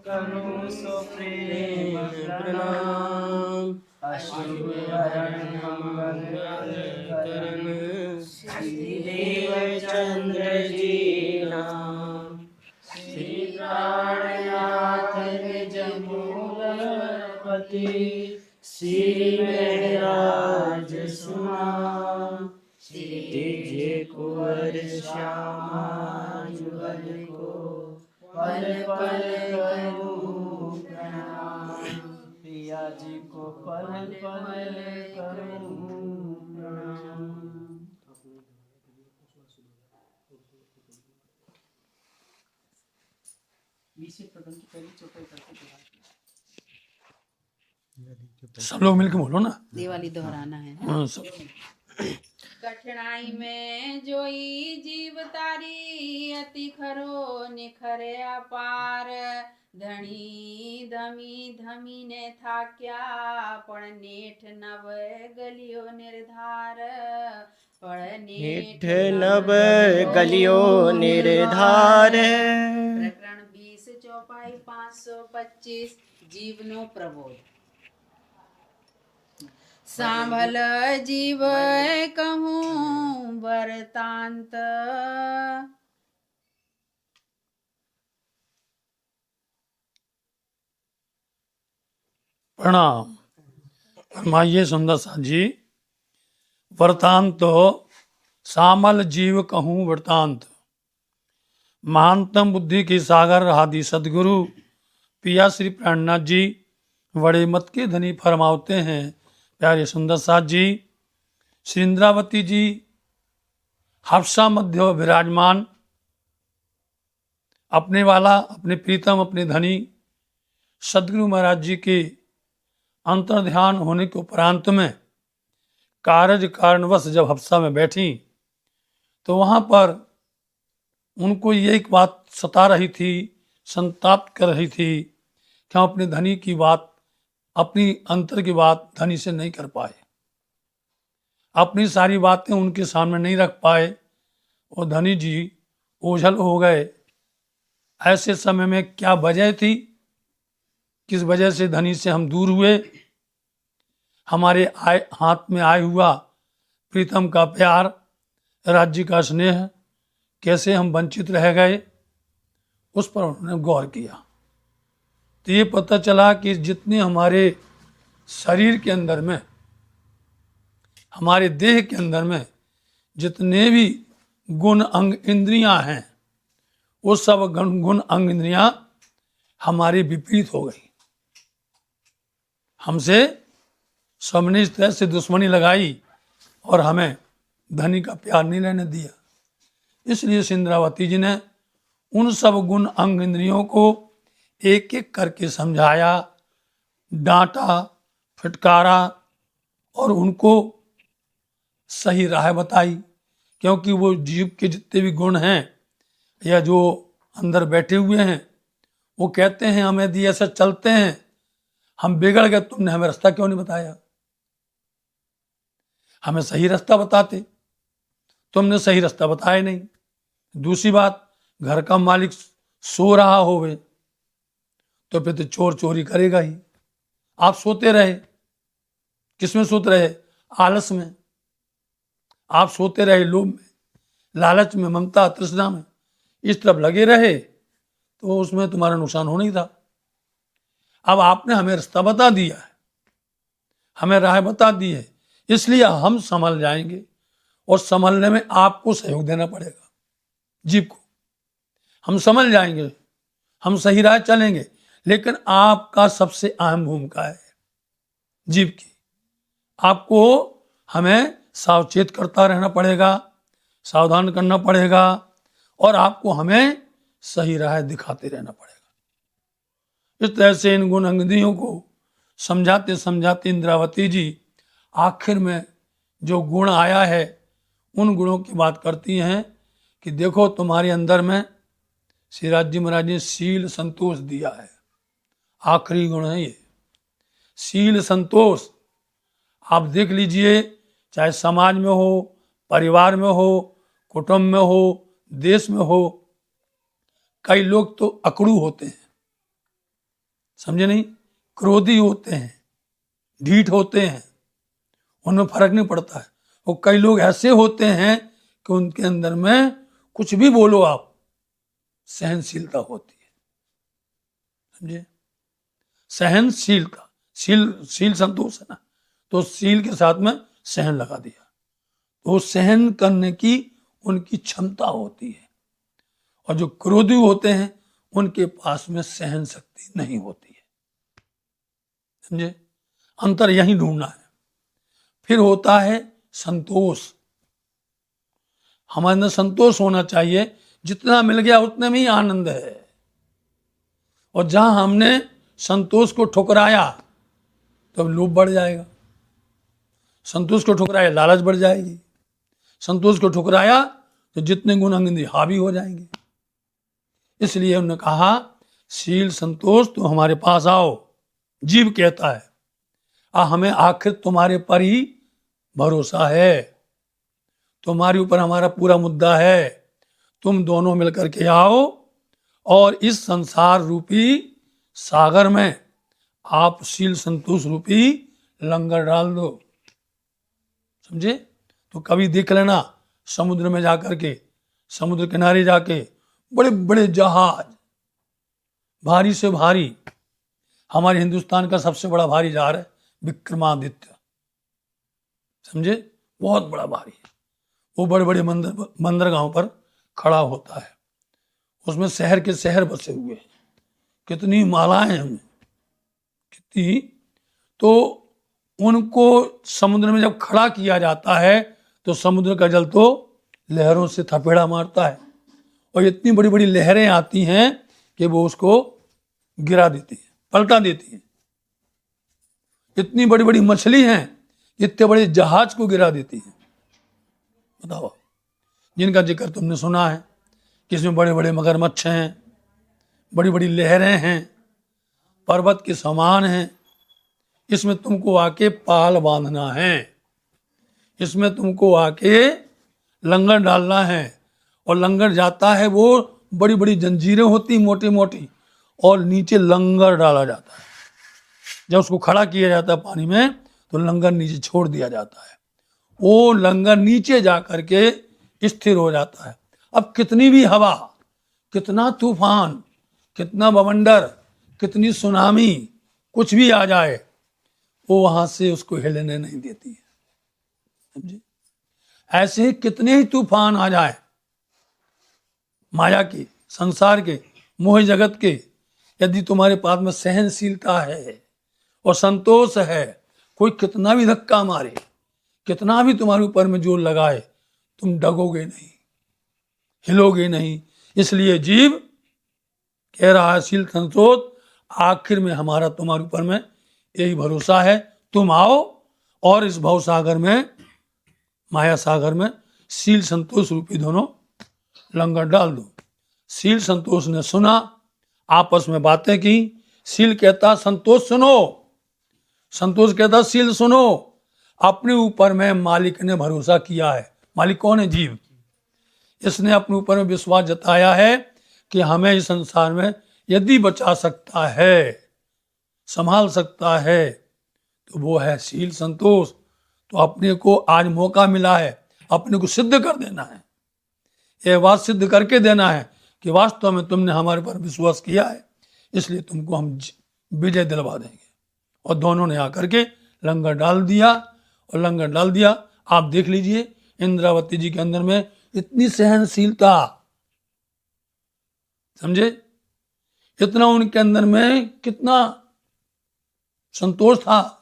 करूं सो प्रेम प्रणाम। अशुभ हरण मंगल करण श्रीदेव चंद्र जी नाम। श्री प्राणनाथ निज मूलपति श्री महराज सुनाम। श्री कुंवर श्यामा जुगल को पल पल करूं प्रणाम। पिया जी को पल पल करूं प्रणाम। सब लोग मिलकर बोलो ना, दिवाली दोहराना है। हाँ सब। कठिनाई में जोई जीव तारी अति खरो निखरे अपार। धनी धमी धमी ने था क्या पण नेठ नव गलियो निर्धार। नेठ नव गलियो निर्धार। प्रकरण 20 चौपाई 525 जीवनो प्रबोध। सांभल जीव कहूँ वरतांत। प्रणाम। फरमाइए सुंदर साथ जी। वृतांत तो सामल जीव कहूँ वृतांत। महानतम बुद्धि की सागर आदि सदगुरु पिया श्री प्राणनाथ जी बड़े मत के धनी फरमावते हैं। प्यारे सुंदर साथ जी, श्री इंद्रावती जी हफ्सा मध्य विराजमान, अपने वाला, अपने प्रीतम, अपने धनी सदगुरु महाराज जी के अंतर ध्यान होने के उपरांत में कारज कारणवश जब हफ्सा में बैठी तो वहां पर उनको ये एक बात सता रही थी, संताप कर रही थी कि हम अपने धनी की बात, अपनी अंतर की बात धनी से नहीं कर पाए, अपनी सारी बातें उनके सामने नहीं रख पाए और धनी जी ओझल हो गए। ऐसे समय में क्या वजह थी, किस वजह से धनी से हम दूर हुए? हमारे हाथ में आए हुआ प्रीतम का प्यार, राज्य का स्नेह, कैसे हम वंचित रह गए, उस पर उन्होंने गौर किया। तो ये पता चला कि जितने हमारे शरीर के अंदर में, हमारे देह के अंदर में जितने भी गुण अंग इंद्रियां हैं, वो सब गुण अंग इंद्रियां हमारे विपरीत हो गई। हमसे सबने इस तरह से दुश्मनी लगाई और हमें धनी का प्यार नहीं लेने दिया। इसलिए इंद्रावती जी ने उन सब गुण अंग इंद्रियों को एक एक करके समझाया, डांटा, फटकारा और उनको सही राह बताई। क्योंकि वो जीव के जितने भी गुण हैं या जो अंदर बैठे हुए हैं, वो कहते हैं हम यदि ऐसा चलते हैं हम बिगड़ गए, तुमने हमें रास्ता क्यों नहीं बताया? हमें सही रास्ता बताते, तुमने सही रास्ता बताया नहीं। दूसरी बात, घर का मालिक सो रहा होवे तो फिर तो चोर चोरी करेगा ही। आप सोते रहे, किसमें सोते रहे? आलस में। आप सोते रहे लोभ में, लालच में, ममता तृष्णा में, इस तरफ लगे रहे तो उसमें तुम्हारा नुकसान होना ही था। अब आपने हमें रास्ता बता दिया है, हमें राह बता दी है, इसलिए हम संभल जाएंगे और संभलने में आपको सहयोग देना पड़ेगा। जीव को हम समझ जाएंगे, हम सही राह चलेंगे, लेकिन आपका सबसे अहम भूमिका है जीव की। आपको हमें सावचेत करता रहना पड़ेगा, सावधान करना पड़ेगा और आपको हमें सही राह दिखाते रहना पड़ेगा। इस तरह से इन गुण अंगदियों को समझाते समझाते इंद्रावती जी आखिर में जो गुण आया है उन गुणों की बात करती हैं कि देखो तुम्हारे अंदर में श्री राज्य महाराज ने शील संतोष दिया है। आखिरी गुण है ये शील संतोष। आप देख लीजिए, चाहे समाज में हो, परिवार में हो, कुटुंब में हो, देश में हो, कई लोग तो अकड़ू होते हैं, समझे नहीं? क्रोधी होते हैं, ढीठ होते हैं, उनमें फर्क नहीं पड़ता है। और कई लोग ऐसे होते हैं कि उनके अंदर में कुछ भी बोलो आप, सहनशीलता होती है। समझे? सहनशीलता, शील संतोष है ना, तो शील के साथ में सहन लगा दिया, तो सहन करने की उनकी क्षमता होती है। और जो क्रोधी होते हैं उनके पास में सहन शक्ति नहीं होती है। समझे? अंतर यही ढूंढना है। फिर होता है संतोष। हमारे अंदर संतोष होना चाहिए, जितना मिल गया उतने में ही आनंद है। और जहां हमने संतोष को ठुकराया तो अब लोभ बढ़ जाएगा, संतोष को ठुकराया लालच बढ़ जाएगी, संतोष को ठुकराया तो जितने गुण अंग हावी हो जाएंगे। इसलिए उन्होंने कहा शील संतोष तो हमारे पास आओ। जीव कहता है हमें आखिर तुम्हारे पर ही भरोसा है, तुम्हारे ऊपर हमारा पूरा मुद्दा है, तुम दोनों मिलकर के आओ और इस संसार रूपी सागर में आप शील संतोष रूपी लंगर डाल दो। समझे? तो कभी देख लेना समुद्र में जाकर के, समुद्र किनारे जाके बड़े बड़े जहाज, भारी से भारी, हमारे हिंदुस्तान का सबसे बड़ा भारी जहाज है विक्रमादित्य। समझे? बहुत बड़ा भारी है। वो बड़े बड़े बंदरगाहों पर खड़ा होता है, उसमें शहर के शहर बसे हुए हैं, कितनी मालाएं हैं उनमें, कितनी। तो उनको समुद्र में जब खड़ा किया जाता है तो समुद्र का जल तो लहरों से थपेड़ा मारता है, और इतनी बड़ी बड़ी लहरें आती हैं कि वो उसको गिरा देती है, पलटा देती है। इतनी बड़ी बड़ी मछली हैं, इतने बड़े जहाज को गिरा देती है। बताओ, जिनका जिक्र तुमने सुना है कि इसमें बड़े बड़े मगरमच्छ हैं, बड़ी बड़ी लहरें हैं, पर्वत के समान हैं, इसमें तुमको आके पाल बांधना है, इसमें तुमको आके लंगर डालना है। और लंगर जाता है वो बड़ी बड़ी जंजीरें होती मोटी मोटी, और नीचे लंगर डाला जाता है। जब उसको खड़ा किया जाता है पानी में तो लंगर नीचे छोड़ दिया जाता है, वो लंगर नीचे जा करके स्थिर हो जाता है। अब कितनी भी हवा, कितना तूफान, कितना बवंडर, कितनी सुनामी, कुछ भी आ जाए, वो वहां से उसको हिलने नहीं देती है। समझे? ऐसे ही कितने ही तूफान आ जाए, माया के, संसार के, मोह जगत के, यदि तुम्हारे पास में सहनशीलता है और संतोष है, कोई कितना भी धक्का मारे, कितना भी तुम्हारे ऊपर में जोर लगाए, तुम डगोगे नहीं, हिलोगे नहीं। इसलिए जीव कह रहा है शील संतोष, आखिर में हमारा तुम्हारे ऊपर में यही भरोसा है, तुम आओ और इस भव सागर में, माया सागर में शील संतोष रूपी दोनों लंगर डाल दो। शील संतोष ने सुना, आपस में बातें की। शील कहता संतोष सुनो, संतोष कहता शील सुनो। अपने ऊपर में मालिक ने भरोसा किया है। मालिक कौन है? जीव। इसने अपने ऊपर में विश्वास जताया है कि हमें इस संसार में यदि बचा सकता है, संभाल सकता है, तो वो है शील संतोष। तो अपने को आज मौका मिला है, अपने को सिद्ध कर देना है, यह बात सिद्ध करके देना है कि वास्तव में तुमने हमारे पर विश्वास किया है, इसलिए तुमको हम विजय दिलवा देंगे। और दोनों ने आकर के लंगर डाल दिया, और लंगर डाल दिया। आप देख लीजिए इंद्रावती जी के अंदर में इतनी सहनशीलता, समझे? इतना उनके अंदर में कितना संतोष था।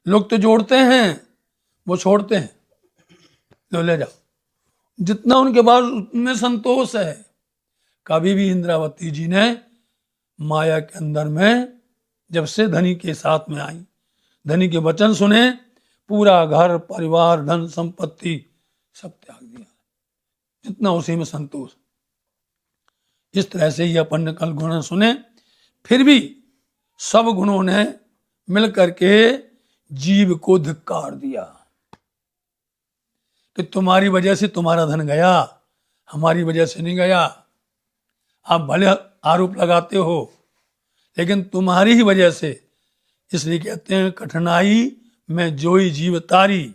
लोग तो जोड़ते हैं, वो छोड़ते हैं, लो ले जाओ। जितना उनके पास उनमें संतोष है। कभी भी इंद्रावती जी ने माया के अंदर में जब से धनी के साथ में आई, धनी के वचन सुने, पूरा घर परिवार धन संपत्ति सब त्याग दिया, जितना उसी में संतोष। इस तरह से ही अपन ने कल गुण सुने, फिर भी सब गुणों ने मिलकर के जीव को धिक्कार दिया कि तुम्हारी वजह से तुम्हारा धन गया, हमारी वजह से नहीं गया। आप भले आरोप लगाते हो, लेकिन तुम्हारी ही वजह से, इसलिए कहते हैं कठिनाई में जोई जीव तारी।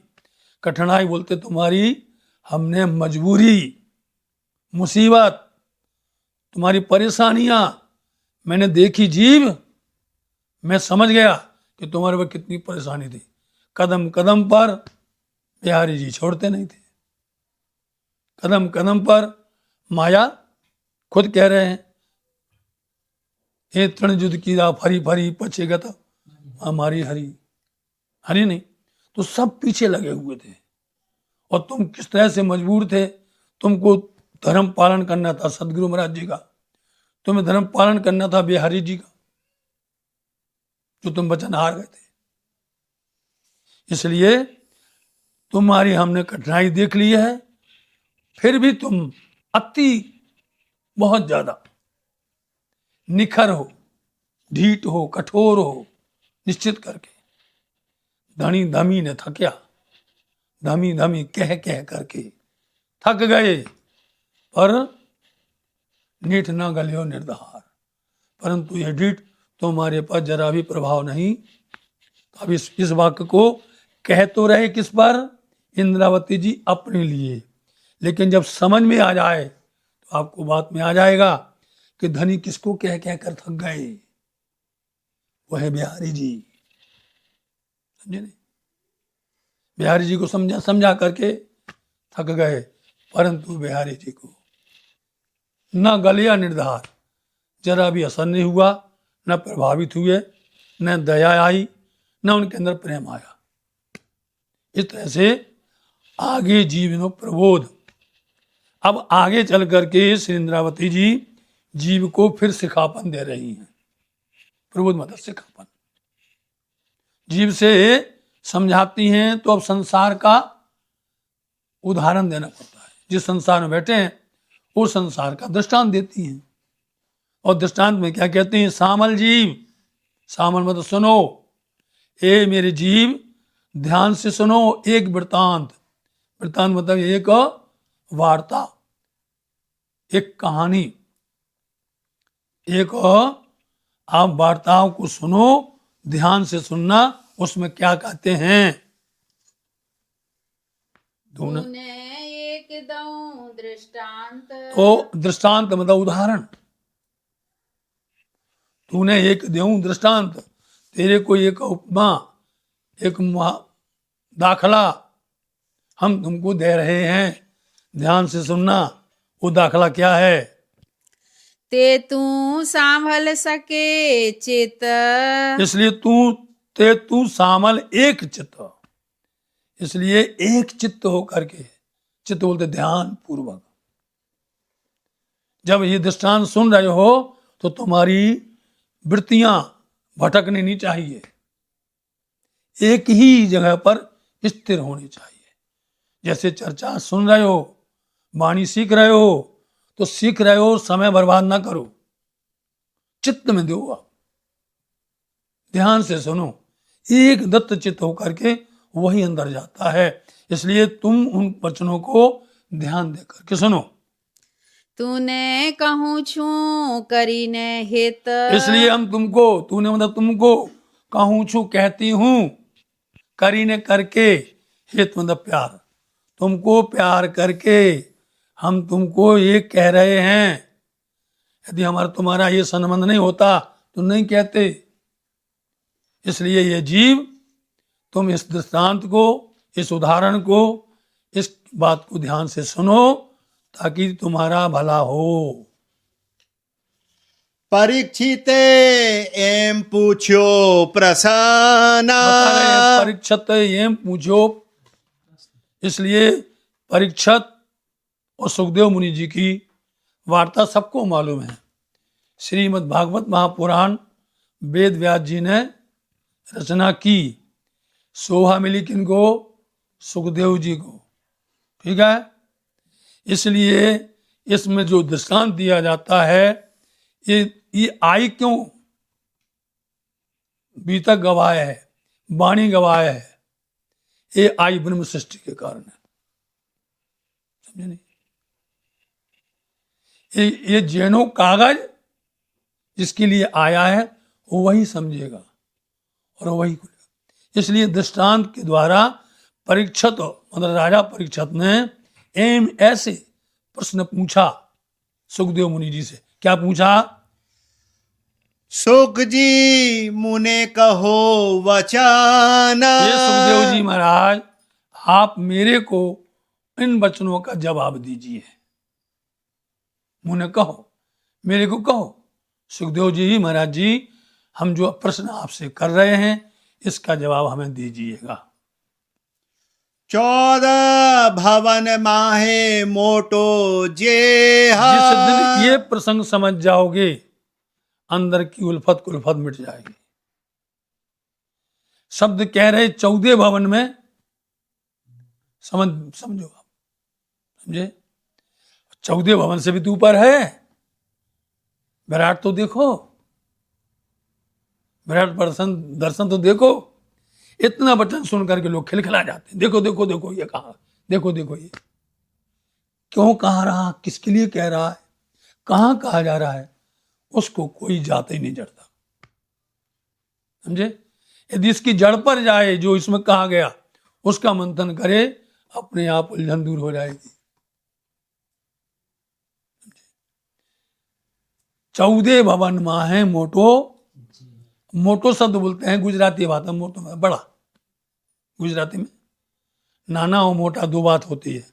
कठिनाई बोलते तुम्हारी, हमने मजबूरी, मुसीबत, तुम्हारी परेशानियां मैंने देखी जीव, मैं समझ गया कि तुम्हारे पर कितनी परेशानी थी। कदम कदम पर बिहारी जी छोड़ते नहीं थे। कदम कदम पर माया खुद कह रहे हैं, हे तृण युद्ध की फरी फरी पछेगा था हमारी हरी। हरी नहीं तो सब पीछे लगे हुए थे, और तुम किस तरह से मजबूर थे। तुमको धर्म पालन करना था सदगुरु महाराज जी का, तुम्हें धर्म पालन करना था बिहारी जी का, जो तुम वचन हार गए थे। इसलिए तुम्हारी हमने कठिनाई देख ली है, फिर भी तुम अति बहुत ज्यादा निखर हो, ढीठ हो, कठोर हो, निश्चित करके। धनी धमी ने थक्या, धमी धमी कह कह करके थक गए, पर नीठ न गलियो निर्धार। परंतु यह ढीठ तुम्हारे पर जरा भी प्रभाव नहीं। तो अब इस वाक्य को कह तो रहे किस पर? इंद्रावती जी अपने लिए, लेकिन जब समझ में आ जाए तो आपको बात में आ जाएगा कि धनी किसको कह कह कर थक गए। वह है बिहारी जी, समझे नहीं? बिहारी जी को समझा करके थक गए, परंतु बिहारी जी को न गलिया निर्धार, जरा भी असर नहीं हुआ, न प्रभावित हुए, न दया आई, न उनके अंदर प्रेम आया। इस तरह से आगे जीवनो प्रबोध। अब आगे चल करके श्री इंद्रावती जी जीव को फिर सिखापन दे रही हैं। प्रबोध मतलब सिखापन, जीव से समझाती हैं। तो अब संसार का उदाहरण देना पड़ता है। जिस संसार में बैठे हैं उस संसार का दृष्टांत देती हैं। और दृष्टांत में क्या कहती हैं? सामल जीव, सामल मतलब सुनो, ए मेरे जीव ध्यान से सुनो एक वृतांत। वृतांत मतलब एक वार्ता, एक कहानी, एक आप वार्ताओं को सुनो, ध्यान से सुनना। उसमें क्या कहते हैं? तूने एक दऊं दृष्टांत। तो दृष्टांत मतलब उदाहरण। तूने एक देऊं दृष्टांत, तेरे को एक उपमा, एक दाखला हम तुमको दे रहे हैं, ध्यान से सुनना। वो दाखला क्या है? ते तू संभल सके चित। इसलिए तू सामल एक चित्त, इसलिए एक चित्त होकर के, चित्त बोलते ध्यान पूर्वक। जब ये दृष्टांत सुन रहे हो तो तुम्हारी वृत्तियां भटकनी नहीं चाहिए, एक ही जगह पर स्थिर होनी चाहिए। जैसे चर्चा सुन रहे हो, वाणी सीख रहे हो, तो सीख रहे हो, समय बर्बाद ना करो, चित्त में दो, आप ध्यान से सुनो, एक दत्त चित्त होकर के वही अंदर जाता है। इसलिए तुम उन वचनों को ध्यान दे करके सुनो। तूने कहूँ छू करी ने हित। इसलिए हम तुमको, तूने मतलब तुमको, कहूँ छू कहती हूँ, करी ने करके, हित मतलब प्यार, तुमको प्यार करके हम तुमको ये कह रहे हैं। यदि हमारा तुम्हारा ये संबंध नहीं होता तो नहीं कहते। इसलिए ये जीव, तुम इस दृष्टांत को, इस उदाहरण को, इस बात को ध्यान से सुनो ताकि तुम्हारा भला हो। परीक्षिते एम पूछो प्रसन्ना। परीक्षित एम पूछो, इसलिए परीक्षित और सुखदेव मुनि जी की वार्ता सबको मालूम है। श्रीमद् भागवत महापुराण वेद व्यास जी ने रचना की, शोभा मिली किनको? सुखदेव जी को, ठीक है। इसलिए इसमें जो दृष्टांत दिया जाता है, ये आई क्यों? बीतक गवाह है, वाणी गवाह है, ये आई ब्रह्म सृष्टि के कारण है, समझे नहीं? ये जेनो कागज जिसके लिए आया है वो वही समझेगा और वही खुलेगा। इसलिए दृष्टांत के द्वारा परीक्षित मतलब राजा परीक्षित ने एम ऐसे प्रश्न पूछा सुखदेव मुनि जी से। क्या पूछा? सुख जी मुने कहो वचन। ये सुखदेव जी महाराज, आप मेरे को इन वचनों का जवाब दीजिए। मुने कहो, मेरे को कहो। सुखदेव जी महाराज जी, हम जो प्रश्न आपसे कर रहे हैं इसका जवाब हमें दीजिएगा। 14 भवन माहे मोटो जेहा। जिस दिन ये प्रसंग समझ जाओगे अंदर की उल्फत कुल्फत मिट जाएगी। शब्द कह रहे 14 भवन में, समझो आप, समझे? 14 भवन से भी तो ऊपर है। विराट तो देखो, विराट दर्शन तो देखो। इतना वचन सुन करके लोग खिलखिला जाते हैं। देखो देखो देखो ये कहा, देखो देखो ये क्यों कहा रहा, किसके लिए कह रहा है, कहाँ कहा जा रहा है, उसको कोई जाते ही नहीं जड़ता। समझे? यदि इसकी जड़ पर जाए जो इसमें कहा गया, उसका मंथन करे, अपने आप उलझन दूर हो जाएगी। 14 भवन माहे मोटो। मोटो शब्द बोलते हैं गुजराती भाषा, मोटो में बड़ा। गुजराती में नाना और मोटा दो बात होती है।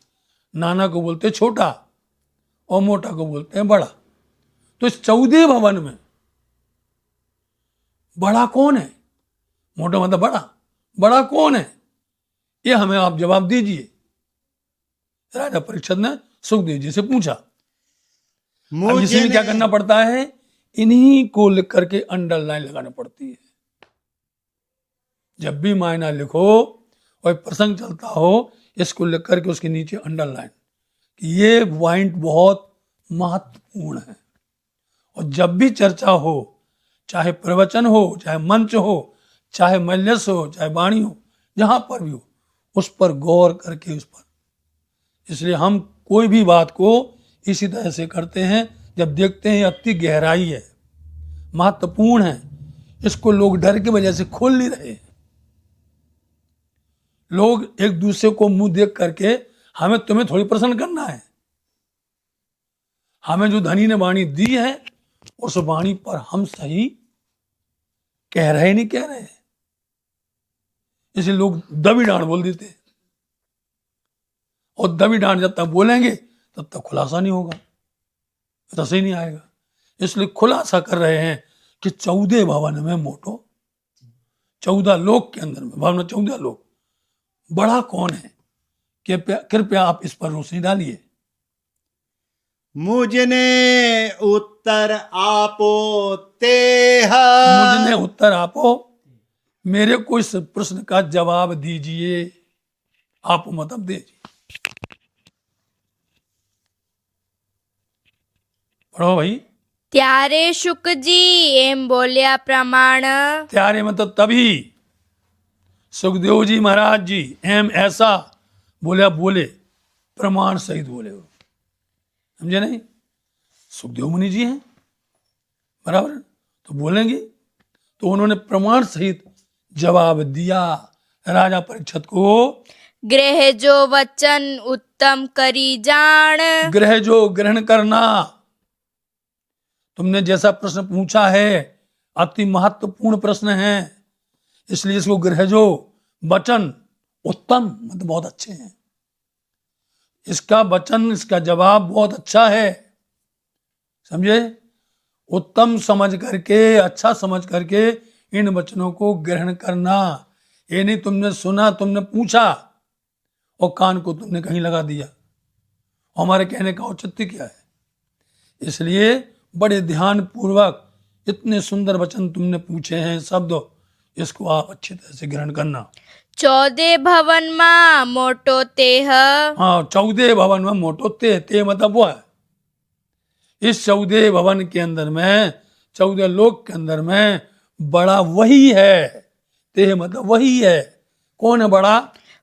नाना को बोलते हैं छोटा और मोटा को बोलते हैं बड़ा। तो इस 14 भवन में बड़ा कौन है? मोटा मतलब बड़ा, बड़ा कौन है? ये हमें आप जवाब दीजिए। राजा परीक्षित ने सुखदेव जी से पूछा। अब इसलिए क्या करना पड़ता है? इन्हीं को लिख करके अंडरलाइन लगाना पड़ती है। जब भी मायना लिखो और प्रसंग चलता हो, इसको लिख करके उसके नीचे अंडरलाइन कि ये पॉइंट बहुत महत्वपूर्ण है। और जब भी चर्चा हो, चाहे प्रवचन हो, चाहे मंच हो, चाहे मजलिस हो, चाहे वाणी हो, जहां पर भी हो, उस पर गौर करके उस पर। इसलिए हम कोई भी बात को इसी तरह से करते हैं। जब देखते हैं अति गहराई है, महत्वपूर्ण है, इसको लोग डर की वजह से खोल नहीं रहे। लोग एक दूसरे को मुंह देख करके, हमें तुम्हें थोड़ी प्रसन्न करना है। हमें जो धनी ने वाणी दी है, उस वाणी पर हम सही कह रहे नहीं कह रहे। इसलिए लोग दबी डांड बोल देते हैं। और दबी डांड जब तक बोलेंगे तब तक खुलासा नहीं होगा, रस ही नहीं आएगा। इसलिए खुलासा कर रहे हैं कि 14 भवन में मोटो, 14 लोक के अंदर में, भवन में 14 लोक, बड़ा कौन है? कृपया आप इस पर रोशनी डालिए। मुझने उत्तर आपो तेह। मुझने उत्तर आपो, मेरे को इस प्रश्न का जवाब दीजिए। आप मतलब दीजिए। पढ़ो भाई। ત્યારે શુકજી એમ બોલ્યા પ્રમાણ। ત્યારે मतलब तभी सुखदेव जी महाराज जी एम ऐसा बोले, बोले प्रमाण सहित बोले। वो समझे नहीं? सुखदेव मुनि जी हैं बराबर, तो बोलेंगे। तो उन्होंने प्रमाण सहित जवाब दिया राजा परीक्षित को। ग्रह जो वचन उत्तम करी जान। ग्रह जो ग्रहण करना, तुमने जैसा प्रश्न पूछा है अति महत्वपूर्ण प्रश्न है, इसलिए इसको ग्रह जो वचन उत्तम मतलब बहुत अच्छे हैं। इसका वचन, इसका जवाब बहुत अच्छा है। समझे? उत्तम समझ करके, अच्छा समझ करके इन वचनों को ग्रहण करना। ये नहीं तुमने सुना, तुमने पूछा और कान को तुमने कहीं लगा दिया। हमारे कहने का औचित्य क्या है? इसलिए बड़े ध्यान पूर्वक इतने सुंदर वचन तुमने पूछे हैं, शब्द, इसको आप अच्छी तरह से ग्रहण करना। 14 भवन मां मोटो तेह। हाँ, 14 भवन में मोटो ते मतलब वो है। इस 14 भवन के अंदर में, 14 लोक के अंदर में बड़ा वही है। ते मतलब वही है। कौन है बड़ा?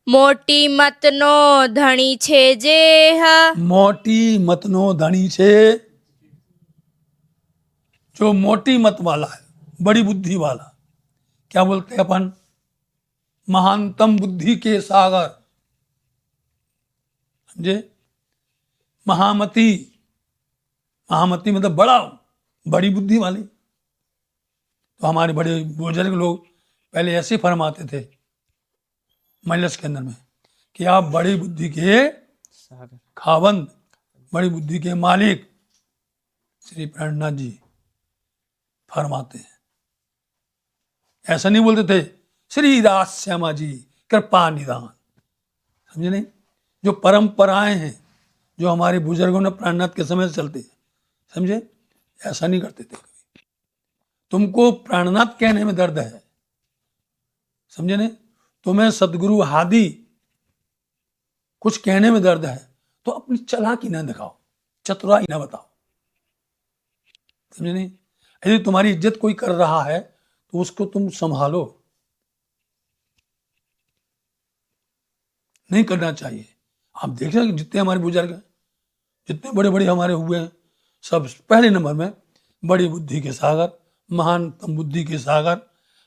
मोटी मतनो धनी छे जेह। मोटी मतनो धनी छे। जो मोटी मत वाला है बड़ी बुद्धि वाला, क्या बोलते हैं अपन, महानतम बुद्धि के सागर, समझे, महामती, महामती मतलब बड़ा, बड़ी बुद्धि वाली। तो हमारे बड़े बुजुर्ग लोग पहले ऐसे फरमाते थे मजलिस के अंदर में कि आप बड़ी बुद्धि के खावंद, बड़ी बुद्धि के मालिक श्री प्राणनाथ जी फरमाते हैं। ऐसा नहीं बोलते थे श्री दास श्यामा जी कृपा निदान, समझे नहीं, जो परंपराएं हैं जो हमारे बुजुर्गों ने प्राणनाथ के समय से चलते हैं, समझे, ऐसा नहीं करते थे कभी। तुमको प्राणनाथ कहने में दर्द है, समझे नहीं, तुम्हें सदगुरु हादी कुछ कहने में दर्द है तो अपनी चालाकी ना दिखाओ, चतुराई ना बताओ, समझे नहीं। यदि तुम्हारी इज्जत कोई कर रहा है तो उसको तुम संभालो, नहीं करना चाहिए। आप देख रहे हैं जितने हमारे बुजुर्ग हैं, जितने बड़े बड़े हमारे हुए हैं, सब पहले नंबर में बड़ी बुद्धि के सागर, महानतम बुद्धि के सागर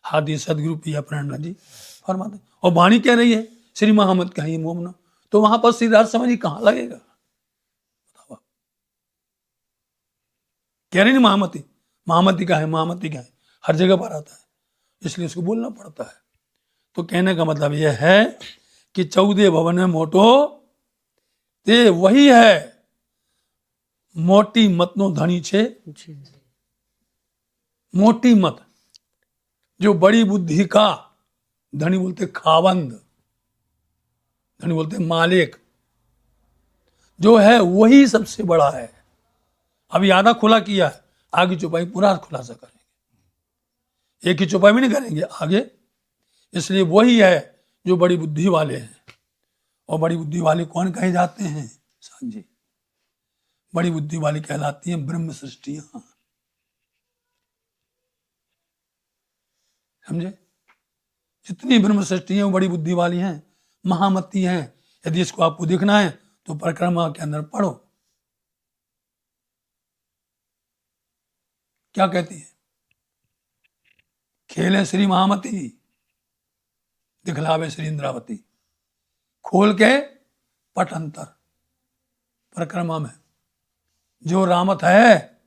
हादी सदगुरु पिया प्राणनाथ जी फरमाते। और वाणी कह रही है श्री महामत कहिए मोमना, तो वहां पर श्रीदास समझ कहां लगेगा, बताओ। कह रही नहीं महामती, महामती का है, महामती का है, हर जगह पर आता है, इसलिए उसको बोलना पड़ता है। तो कहने का मतलब यह है कि 14 भवन में मोटो ते वही है मोटी मतनो धनी छे, मोटी मत, जो बड़ी बुद्धि का धनी बोलते खावंद, धनी बोलते मालिक, जो है वही सबसे बड़ा है। अभी आधा खुला किया है, आगे चौपाई पूरा खुलासा करेंगे, एक ही चौपाई में नहीं करेंगे आगे, इसलिए वही है जो बड़ी बुद्धि वाले हैं। और बड़ी बुद्धि वाले कौन कहे जाते हैं साहब जी, बड़ी बुद्धि वाली कहलाती हैं ब्रह्म सृष्टियां, समझे, जितनी ब्रह्म सृष्टियां वो बड़ी बुद्धि वाली हैं, महामती हैं। यदि इसको आपको देखना है तो परिक्रमा के अंदर पढ़ो, क्या कहती है, खेले श्री महामती दिखलावे श्री इंद्रावती, खोल के पट अंतर परिक्रमा में, जो रामत है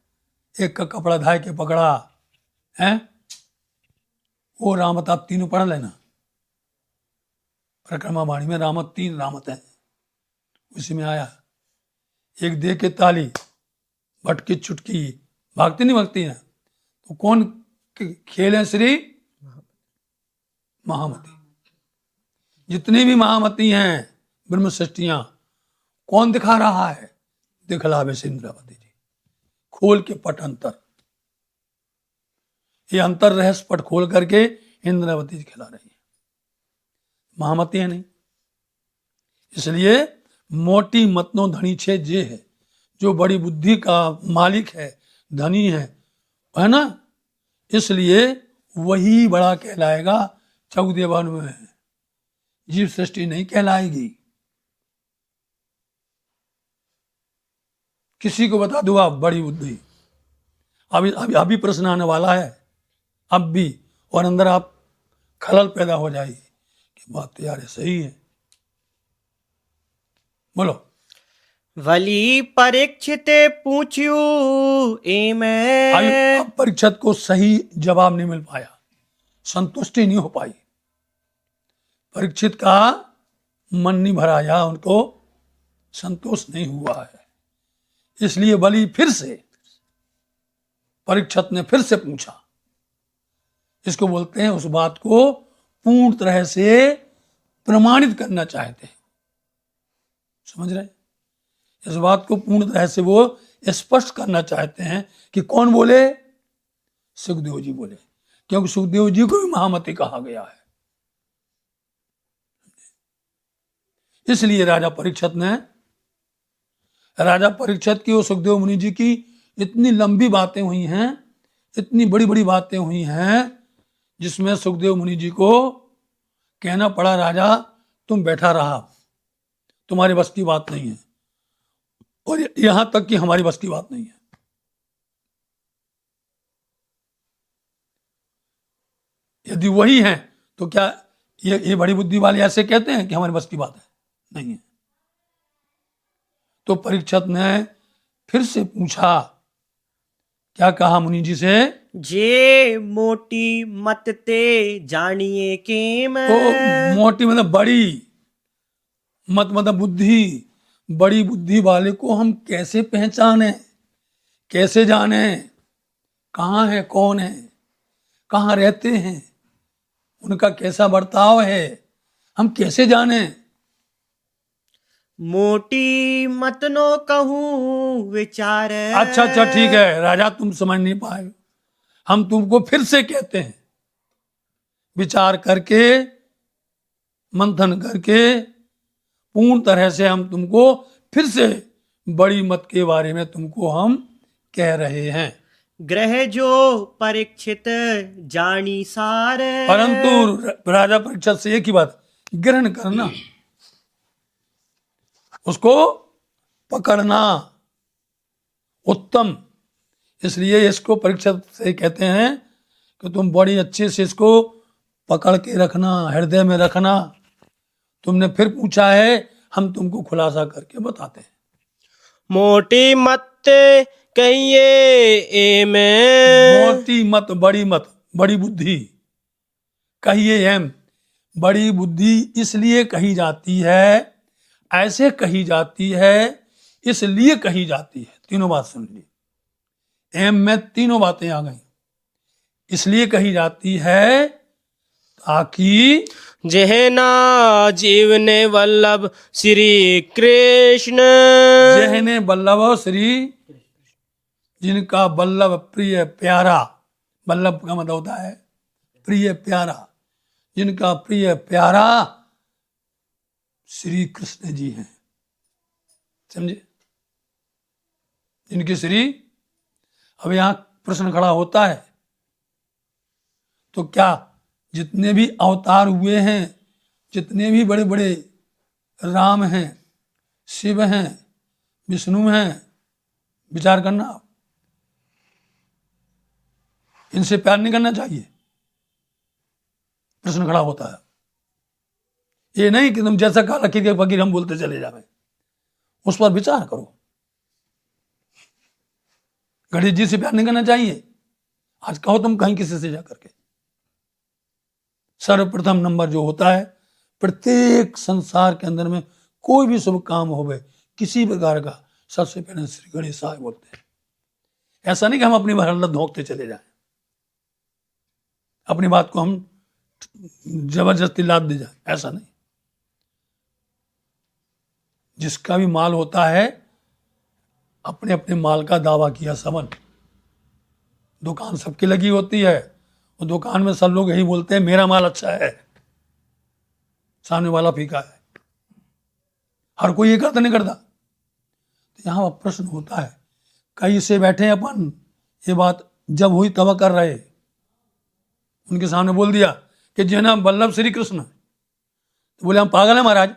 एक का कपड़ा धाय के पकड़ा है, वो रामत आप तीनों पढ़ लेना, परिक्रमा वाणी में रामत 3 रामत है, उसी में आया एक दे के ताली भटकी चुटकी, भागती नहीं भागती है, तो कौन खेले श्री महामती। जितनी भी महामती हैं ब्रह्म सृष्टियां, कौन दिखा रहा है, दिखलावे से इंद्रावती जी, खोल के पट अंतर, ये अंतर रहस्य पट खोल करके इंद्रावती जी खिला रही है, महामती है नहीं। इसलिए मोटी मतनो धनी छे जे है, जो बड़ी बुद्धि का मालिक है, धनी है ना, इसलिए वही बड़ा कहलाएगा। 14 भवन में जीव सृष्टि नहीं कहलाएगी। किसी को बता दो आप बड़ी बुद्धि, अभी प्रश्न आने वाला है, अब भी, और अंदर आप खलल पैदा हो जाएगी कि बात तो यार सही है। बोलो। वली परीक्षित पूछ्यू एमे, अब परीक्षित को सही जवाब नहीं मिल पाया, संतुष्टि नहीं हो पाई, परीक्षित का मन नहीं भरा या उनको संतोष नहीं हुआ है, इसलिए बलि फिर से, परीक्षित ने फिर से पूछा। इसको बोलते हैं उस बात को पूर्ण तरह से प्रमाणित करना चाहते हैं, समझ रहे, इस बात को पूर्ण तरह से वो स्पष्ट करना चाहते हैं कि कौन बोले, सुखदेव जी बोले, क्योंकि सुखदेव जी को भी महामती कहा गया है। इसलिए राजा परीक्षित की और सुखदेव मुनि जी की इतनी लंबी बातें हुई हैं, इतनी बड़ी बड़ी बातें हुई हैं, जिसमें सुखदेव मुनि जी को कहना पड़ा, राजा तुम बैठा रहा, तुम्हारे बस की बात नहीं है, और यहां तक कि हमारी बस की बात नहीं है। यदि वही हैं तो क्या ये बड़ी बुद्धि वाले ऐसे कहते हैं कि हमारे बस की बात है? नहीं है। तो परीक्षित ने फिर से पूछा, क्या कहा मुनि जी से? जे मोटी मत ते जानिए केम। तो मोटी मतलब बड़ी, मत मतलब बुद्धि, बड़ी बुद्धि वाले को हम कैसे पहचाने, कैसे जाने, कहाँ है, कौन है, कहाँ रहते हैं, उनका कैसा बर्ताव है, हम कैसे जाने? मोटी मत नो कहूँ विचार। अच्छा ठीक है राजा, तुम समझ नहीं पाए, हम तुमको फिर से कहते हैं, विचार करके, मंथन करके पूर्ण तरह से हम तुमको फिर से बड़ी मत के बारे में तुमको हम कह रहे हैं। ग्रह जो परीक्षित जानी सार। परंतु राजा परीक्षित से एक ही बात, ग्रहण करना, उसको पकड़ना उत्तम। इसलिए इसको परीक्षित से कहते हैं कि तुम बड़ी अच्छे से इसको पकड़ के रखना, हृदय में रखना। तुमने फिर पूछा है, हम तुमको खुलासा करके बताते हैं। मोटी मत कहिए एम। मोटी मत, बड़ी बुद्धि कहिए एम। बड़ी बुद्धि इसलिए कही जाती है, ऐसे कही जाती है, इसलिए कही जाती है। तीनों बात सुन ली, एम में तीनों बातें आ गई। इसलिए कही जाती है ताकि जहना जीवने वल्लभ श्री कृष्ण। जहने वल्लभ श्री, जिनका वल्लभ प्रिय प्यारा, वल्लभ का मतलब होता है प्रिय प्यारा, जिनका प्रिय प्यारा श्री कृष्ण जी हैं। समझे? जिनके श्री, अब यहां प्रश्न खड़ा होता है, तो क्या जितने भी अवतार हुए हैं, जितने भी बड़े बड़े राम हैं, शिव हैं, विष्णु हैं, विचार करना, इनसे प्यार नहीं करना चाहिए? प्रश्न खड़ा होता है। ये नहीं कि तुम जैसा कहा लकीर के फकीर हम बोलते चले जावे, उस पर विचार करो। गणेश जी से प्यार नहीं करना चाहिए? आज कहो तुम कहीं किसी से जा करके। सर्वप्रथम नंबर जो होता है, प्रत्येक संसार के अंदर में कोई भी शुभ काम होवे किसी प्रकार का, सबसे पहले श्री गणेश साहब बोलते हैं। ऐसा नहीं कि हम अपनी हल्ला धोंकते चले जाएं, अपनी बात को हम जबरदस्ती लाद दे जाए, ऐसा नहीं। जिसका भी माल होता है, अपने अपने माल का दावा किया सबन। दुकान सबकी लगी होती है, और दुकान में सब लोग यही बोलते हैं मेरा माल अच्छा है, सामने वाला फीका है। हर कोई ये करता नहीं करता। तो यहां प्रश्न होता है, कई से बैठे अपन, ये बात जब हुई तब कर रहे, उनके सामने बोल दिया कि जो है ना वल्लभ श्री कृष्ण, तो बोले हम पागल हैं महाराज,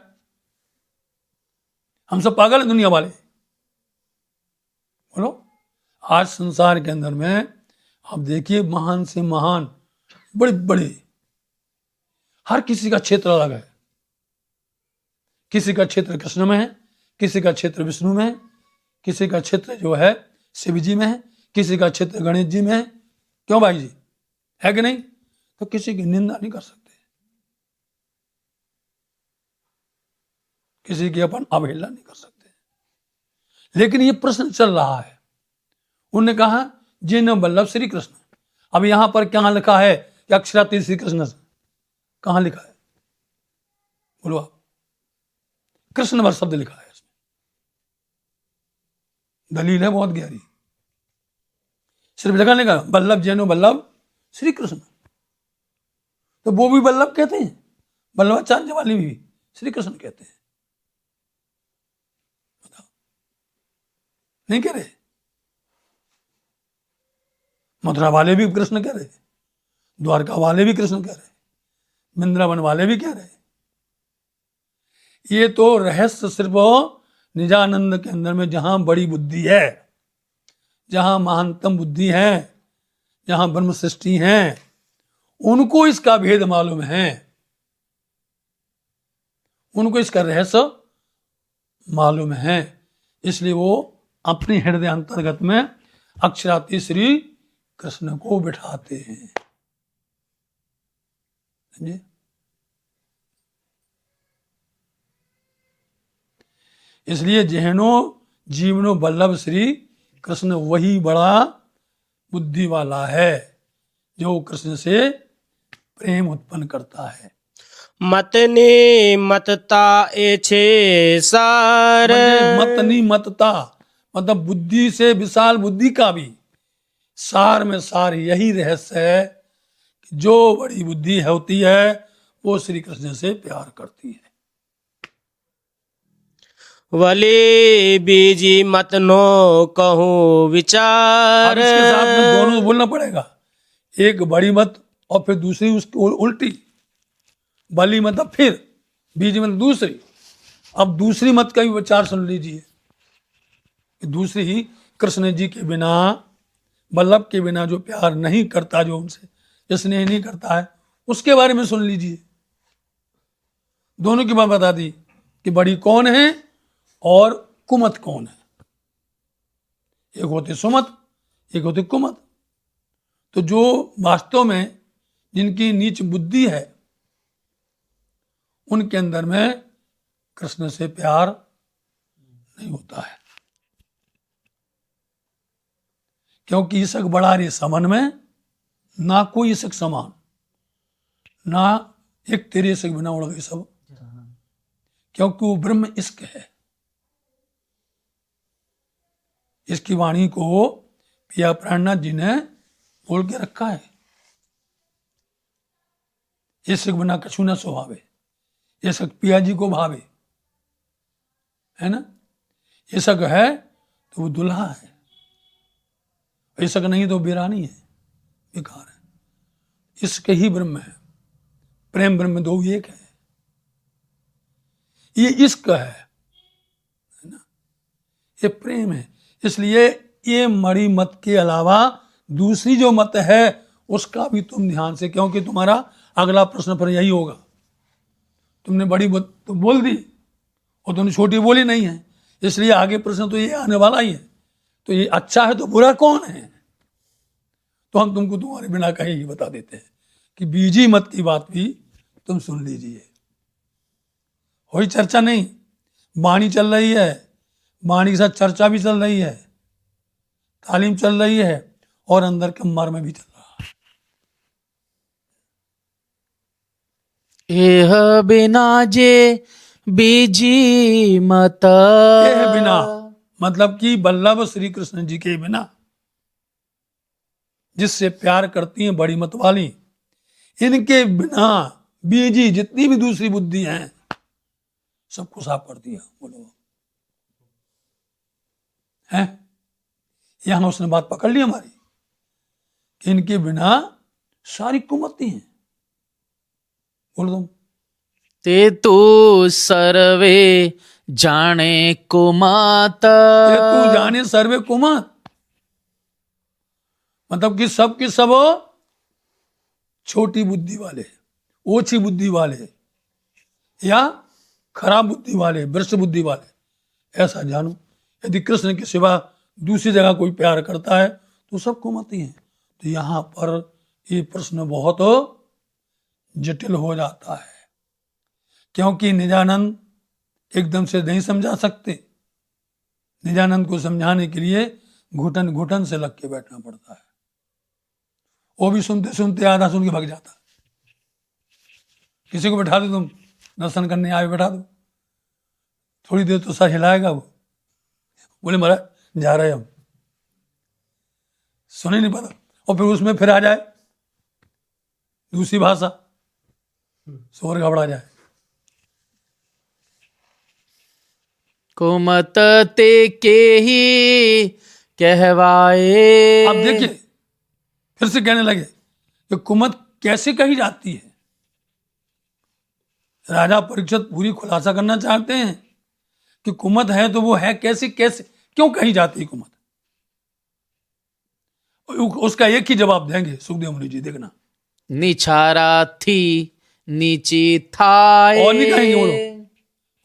हम सब पागल हैं दुनिया वाले। बोलो, आज संसार के अंदर में आप देखिए, महान से महान, बड़े बड़े, हर किसी का क्षेत्र अलग है। किसी का क्षेत्र कृष्ण में है, किसी का क्षेत्र विष्णु में है, किसी का क्षेत्र जो है शिव जी में है, किसी का क्षेत्र गणेश जी में है। क्यों भाई जी, है कि नहीं? तो किसी की निंदा नहीं कर सकते, किसी की अपन अवहेलना नहीं कर सकते। लेकिन ये प्रश्न चल रहा है। उन्होंने कहा जिन वल्लभ श्री कृष्ण, अब यहां पर क्या लिखा है कि अक्षरातीत श्री कृष्ण, कहां लिखा है? बोलो आप। कृष्ण भर शब्द लिखा है इसमें, दलील है बहुत गहरी। सिर्फ जगह लिखा वल्लभ जैनो वल्लभ श्री कृष्ण, तो वो भी वल्लभ कहते हैं, वल्लभाचार्य वाली भी श्री कृष्ण कहते हैं। बताओ, नहीं कह रहे? मथुरा वाले भी कृष्ण कह रहे, द्वारका वाले भी कृष्ण कह रहे, वृंदावन वाले भी कह रहे। ये तो रहस्य सिर्फ निजानंद के अंदर में, जहां बड़ी बुद्धि है, जहां महानतम बुद्धि है, जहां ब्रह्म सृष्टि है, उनको इसका भेद मालूम है, उनको इसका रहस्य मालूम है, इसलिए वो अपने हृदय अंतर्गत में अक्षराती श्री कृष्ण को बिठाते हैं। समझे? इसलिए जहनो जीवनो बल्लभ श्री कृष्ण वही बड़ा बुद्धि वाला है जो कृष्ण से प्रेम उत्पन्न करता है। मतने मतता एछे सार। मतनी मतता मतलब बुद्धि से विशाल बुद्धि का भी सार में सार यही रहस्य है कि जो बड़ी बुद्धि होती है वो श्री कृष्ण से प्यार करती है। वली बीजी मत नो कहूँ अब विचार। इसके साथ में दोनों बोलना पड़ेगा, एक बड़ी मत और फिर दूसरी उसकी उल्टी। बली मतलब फिर, बीज मतलब दूसरी। अब दूसरी मत का भी विचार सुन लीजिए कि दूसरी ही कृष्ण जी के बिना, बल्लभ के बिना जो प्यार नहीं करता, जो उनसे स्नेह नहीं करता है, उसके बारे में सुन लीजिए। दोनों की बात बता दी कि बड़ी कौन है और कुमत कौन है। एक होते सुमत, एक होते कुमत। तो जो वास्तव में जिनकी नीच बुद्धि है उनके अंदर में कृष्ण से प्यार नहीं होता है, क्योंकि इसक बड़ा रे समन में ना कोई इसक समान, ना एक तेरे इसक बिना उड़ गए सब, क्योंकि वो ब्रह्म इश्क है। इसकी वाणी को पिया प्राणनाथ जी ने बोल के रखा है, इसक बिना कछु न स्वभावे, इसक पिया जी को भावे, है ना। इसक है तो वो दुल्हा है, इसक नहीं तो बिरानी है, बेकार है। इसक ही ब्रह्म है, प्रेम ब्रह्म दो एक है, ये इश्क है ना, ये प्रेम है। इसलिए ये मरी मत के अलावा दूसरी जो मत है उसका भी तुम ध्यान से, क्योंकि तुम्हारा अगला प्रश्न पर यही होगा। तुमने बड़ी मत तो बोल दी और तुमने छोटी बोली नहीं है, इसलिए आगे प्रश्न तो ये आने वाला ही है। तो ये अच्छा है तो बुरा कौन है, तो हम तुमको तुम्हारे बिना कहे ही बता देते हैं कि बीजी मत की बात भी तुम सुन लीजिए। कोई चर्चा नहीं, वाणी चल रही है, वाणी के साथ चर्चा भी चल रही है, तालीम चल रही है और अंदर के मर्म भी चल रहा है। एह बिना जे बीजी मत। ये बिना मतलब कि बल्लभ श्री कृष्ण जी के बिना, जिससे प्यार करती हैं बड़ी मत वाली, इनके बिना बीजी जितनी भी दूसरी बुद्धि हैं सबको साफ कर दिया। बोलो है, यहां उसने बात पकड़ ली हमारी कि इनके बिना सारी कुमती हैं। बोलो तुम। ते तू सर्वे जाने कुमत। ये तू जाने सर्वे कुमत, मतलब कि सब के सब छोटी बुद्धि वाले, ओछी बुद्धि वाले या खराब बुद्धि वाले, भ्रष्ट बुद्धि वाले, ऐसा जानो। यदि कृष्ण के सिवा दूसरी जगह कोई प्यार करता है तो सब कुमती हैं। तो यहां पर ये प्रश्न बहुत जटिल हो जाता है, क्योंकि निजानंद एकदम से नहीं समझा सकते। निजानंद को समझाने के लिए घुटन घुटन से लग के बैठना पड़ता है। वो भी सुनते सुनते आधा सुन के भाग जाता। किसी को बैठा दो, तुम दर्शन करने आए, बैठा दो, थोड़ी देर तो सर हिलाएगा वो, बोले महाराज जा रहे हम, सुन ही नहीं पाता। और फिर उसमें फिर आ जाए दूसरी भाषा, शोर घबरा जाए। कुमत ते के ही कहवाए। अब देखिए फिर से कहने लगे कि कुमत कैसे कही जाती है। राजा परीक्षित पूरी खुलासा करना चाहते हैं कि कुमत है तो वो है कैसे, कैसे क्यों कही जाती है कुमत। उसका एक ही जवाब देंगे सुखदेव मुनि जी, देखना। निछारा थी नीची थाए। और नहीं कहेंगे वो लोग,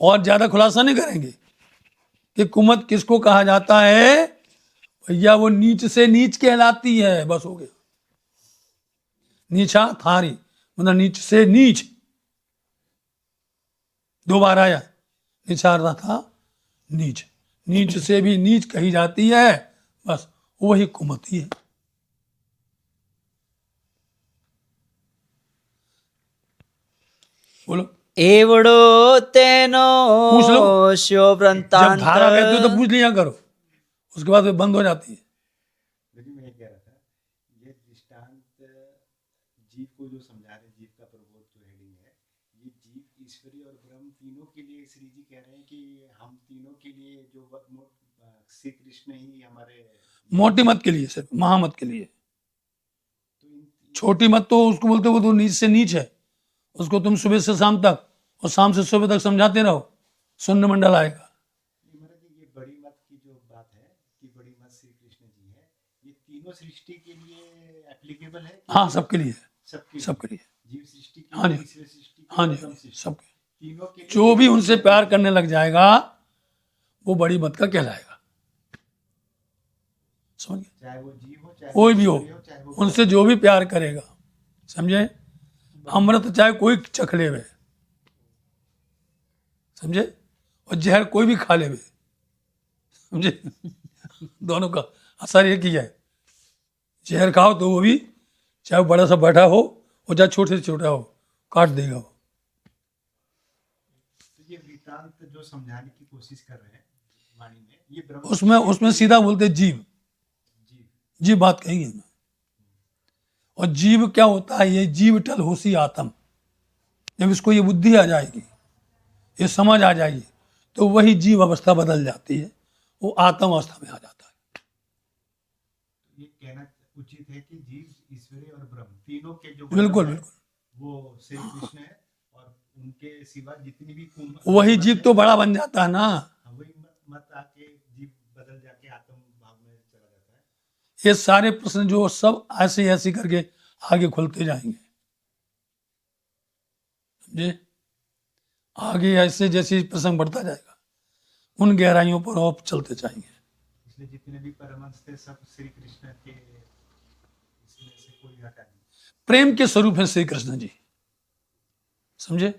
और ज्यादा खुलासा नहीं करेंगे कि कुमत किसको कहा जाता है। भैया वो नीच से नीच कहलाती है, बस हो गया। नीचा थारी मतलब नीच से नीच, दो बार आया। निचारना था नीच, नीच से भी नीच कही जाती है, बस वही कुमति है। बोलो। एवड़ो तेनो पूछ लो। शो जब वृंतांत। धारा कहते हो तो पूछ लिया करो, उसके बाद वे बंद हो जाती है। लेकिन मैं ये कह रहा था, ये दृष्टांत जीव को जो समझा रहे, जीव का प्रबोध जो हेडिंग है, ये जीव, ईश्वरी और ब्रह्म तीनों के लिए श्री जी कह रहे हैं कि हम तीनों के लिए जो श्री कृष्ण ही हमारे। मोटी मत के लिए, सिर्फ महामत के लिए। छोटी मत तो उसको बोलते वो तो नीच से नीच है, उसको तुम सुबह से शाम तक और शाम से सुबह तक समझाते रहो, शून्य मंडल आएगा। ये बड़ी मत की जो बात है कि बड़ी मत श्री कृष्ण जी है, ये तीनों सृष्टि के लिए एप्लीकेबल है कि हाँ, सबके लिए, सबके सबके लिए। जीव सृष्टि के हाँ लिए, जी, ईश्वर सृष्टि के हाँ लिए, जी, ब्रह्म सृष्टि, सबके। तीनों के लिए जो भी उनसे प्यार करने लग जाएगा वो बड़ी मत का कहलाएगा। समझ गए? चाहे वो जीव हो, चाहे कोई भी हो, चाहे वो उनसे जो भी प्यार करेगा, समझे, अमृत चाहे कोई चख ले वे, समझे, और जहर कोई भी खा ले वे, समझे। दोनों का असर एक ही है। जहर खाओ तो वो भी, चाहे वो बड़ा सा बैठा हो और चाहे छोटे से छोटा हो, काट देगा वो। तो ये वृत्तांत जो समझाने की कोशिश कर रहे हैं वाणी में, ये ब्रह्म उसमें सीधा बोलते जीव, जीव बात कही है। और जीव क्या होता है, ये जीव टल होशी आत्म। जब इसको ये बुद्धि आ जाएगी, ये समझ आ जाएगी, तो वही जीव अवस्था बदल जाती है, वो आत्म अवस्था में आ जाता है। ये कहना उचित है कि जीव, ईश्वरी और ब्रह्म तीनों के जो बिल्कुल है, बिल्कुल, वो श्री कृष्ण है, और उनके सिवा जितनी भी वही जीव तो बड़ा बन जाता है ना। वही मत आके जीव बदल जाके आत्म भाव में चला जाता है। ये सारे प्रश्न जो सब ऐसे ऐसे करके आगे खुलते जाएंगे, समझे। आगे ऐसे जैसे प्रसंग बढ़ता जाएगा, उन गहराइयों पर आप चलते जाएंगे। इसलिए जितने भी परमहंस थे सब श्री कृष्ण के, इसमें से कोई घटा नहीं। प्रेम के स्वरूप है श्री कृष्ण जी, समझे।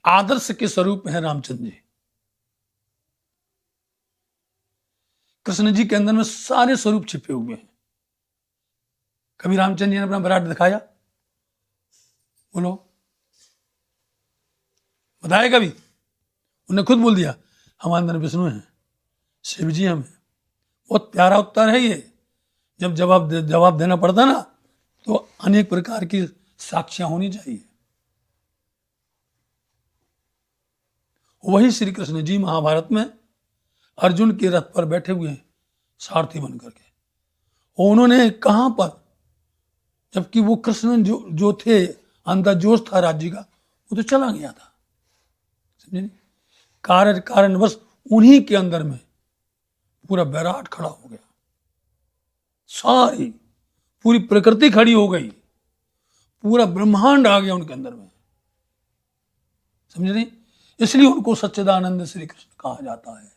आदर्श के स्वरूप है रामचंद्र जी। कृष्ण जी के अंदर में सारे स्वरूप छिपे हुए हैं। कभी रामचंद्र जी ने अपना विराट दिखाया? बोलो, बताया कभी? उन्हें खुद बोल दिया हमारे अंदर विष्णु हैं, शिव जी हमें। बहुत प्यारा उत्तर है ये। जब जवाब देना पड़ता ना, तो अनेक प्रकार की साक्ष्यां होनी चाहिए। वही श्री कृष्ण जी महाभारत में अर्जुन के रथ पर बैठे हुए हैं, सारथी बन करके। उन्होंने कहां पर, जबकि वो कृष्ण जो थे, अंदर जोश था राज्य का, वो तो चला गया था, समझे। कारणवश उन्हीं के अंदर में पूरा विराट खड़ा हो गया, सारी पूरी प्रकृति खड़ी हो गई, पूरा ब्रह्मांड आ गया उनके अंदर में, समझे नहीं। इसलिए उनको सच्चिदानंद श्री कृष्ण कहा जाता है।